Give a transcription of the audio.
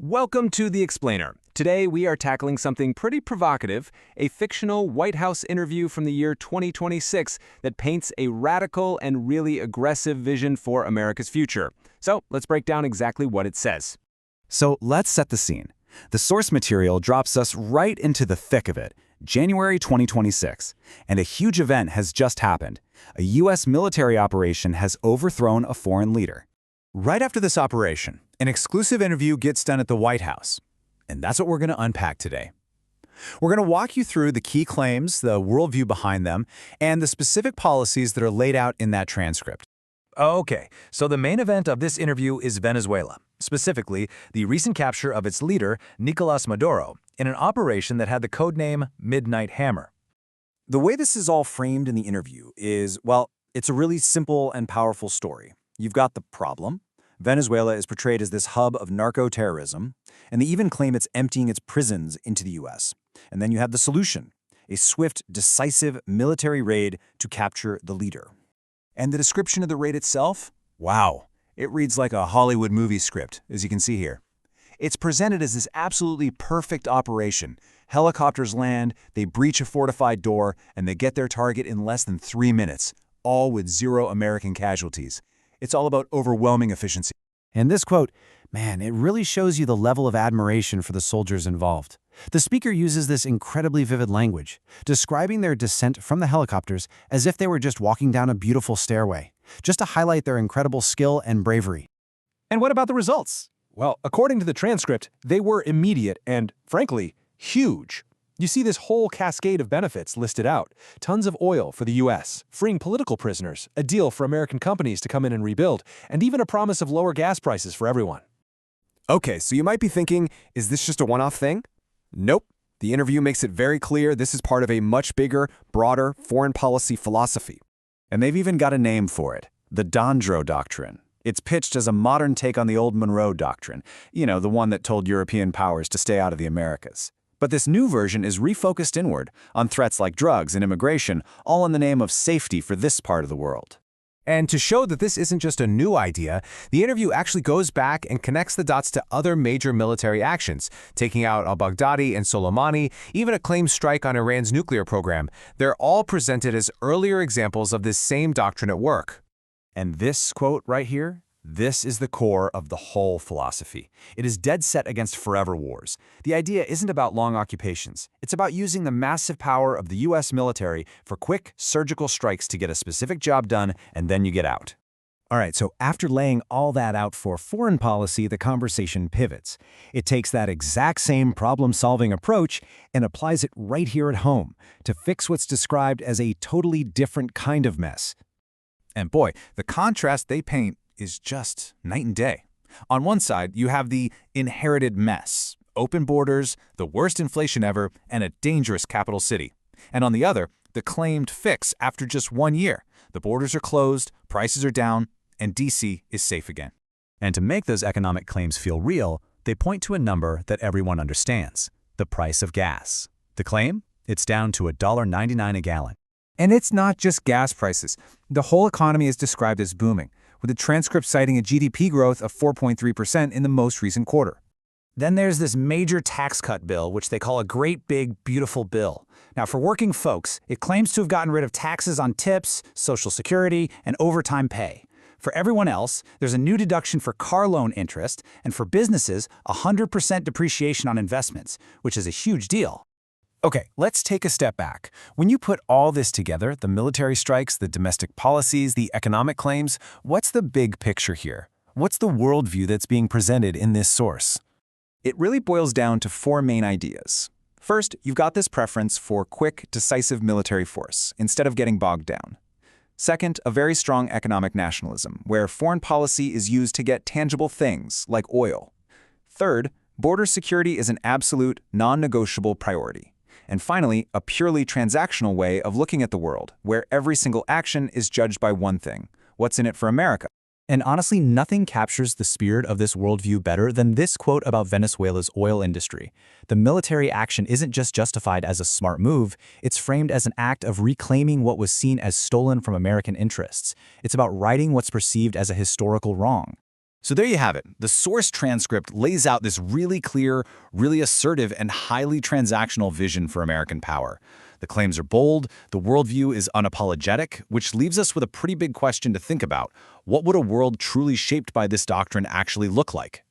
Welcome to The Explainer. Today we are tackling something pretty provocative, a fictional White House interview from the year 2026 that paints a radical and really aggressive vision for America's future. So let's break down exactly what it says. So let's set the scene. The source material drops us right into the thick of it, January 2026, and a huge event has just happened. A U.S. military operation has overthrown a foreign leader. Right after this operation, an exclusive interview gets done at the White House. And that's what we're going to unpack today. We're going to walk you through the key claims, the worldview behind them, and the specific policies that are laid out in that transcript. Okay, so the main event of this interview is Venezuela, specifically the recent capture of its leader, Nicolas Maduro, in an operation that had the codename Midnight Hammer. The way this is all framed in the interview is, well, it's a really simple and powerful story. You've got the problem. Venezuela is portrayed as this hub of narco-terrorism, and they even claim it's emptying its prisons into the U.S. And then you have the solution, a swift, decisive military raid to capture the leader. And the description of the raid itself? Wow, it reads like a Hollywood movie script, as you can see here. It's presented as this absolutely perfect operation. Helicopters land, they breach a fortified door, and they get their target in less than 3 minutes, all with 0 American casualties. It's all about overwhelming efficiency. And this quote, man, it really shows you the level of admiration for the soldiers involved. The speaker uses this incredibly vivid language, describing their descent from the helicopters as if they were just walking down a beautiful stairway, just to highlight their incredible skill and bravery. And what about the results? Well, according to the transcript, they were immediate and, frankly, huge. You see this whole cascade of benefits listed out. Tons of oil for the U.S., freeing political prisoners, a deal for American companies to come in and rebuild, and even a promise of lower gas prices for everyone. Okay, so you might be thinking, is this just a one-off thing? Nope. The interview makes it very clear this is part of a much bigger, broader foreign policy philosophy. And they've even got a name for it, the Donro Doctrine. It's pitched as a modern take on the old Monroe Doctrine, the one that told European powers to stay out of the Americas. But this new version is refocused inward on threats like drugs and immigration, all in the name of safety for this part of the world. And to show that this isn't just a new idea, the interview actually goes back and connects the dots to other major military actions, taking out al-Baghdadi and Soleimani, even a claimed strike on Iran's nuclear program. They're all presented as earlier examples of this same doctrine at work. And this quote right here, this is the core of the whole philosophy. It is dead set against forever wars. The idea isn't about long occupations. It's about using the massive power of the U.S. military for quick, surgical strikes to get a specific job done, and then you get out. All right, so after laying all that out for foreign policy, the conversation pivots. It takes that exact same problem-solving approach and applies it right here at home to fix what's described as a totally different kind of mess. And boy, the contrast they paint is just night and day. On one side, you have the inherited mess, open borders, the worst inflation ever, and a dangerous capital city. And on the other, the claimed fix after just 1 year. The borders are closed, prices are down, and D.C. is safe again. And to make those economic claims feel real, they point to a number that everyone understands, the price of gas. The claim? It's down to $1.99 a gallon. And it's not just gas prices. The whole economy is described as booming, with the transcript citing a GDP growth of 4.3% in the most recent quarter. Then there's this major tax cut bill, which they call a great big beautiful bill. Now, for working folks, it claims to have gotten rid of taxes on tips, Social Security, and overtime pay. For everyone else, there's a new deduction for car loan interest, and for businesses, 100% depreciation on investments, which is a huge deal. Okay, let's take a step back. When you put all this together, the military strikes, the domestic policies, the economic claims, what's the big picture here? What's the worldview that's being presented in this source? It really boils down to 4 main ideas. First, you've got this preference for quick, decisive military force, instead of getting bogged down. Second, a very strong economic nationalism, where foreign policy is used to get tangible things, like oil. Third, border security is an absolute, non-negotiable priority. And finally, a purely transactional way of looking at the world, where every single action is judged by one thing: what's in it for America? And honestly, nothing captures the spirit of this worldview better than this quote about Venezuela's oil industry. The military action isn't just justified as a smart move, it's framed as an act of reclaiming what was seen as stolen from American interests. It's about righting what's perceived as a historical wrong. So there you have it. The source transcript lays out this really clear, really assertive, and highly transactional vision for American power. The claims are bold, the worldview is unapologetic, which leaves us with a pretty big question to think about. What would a world truly shaped by this doctrine actually look like?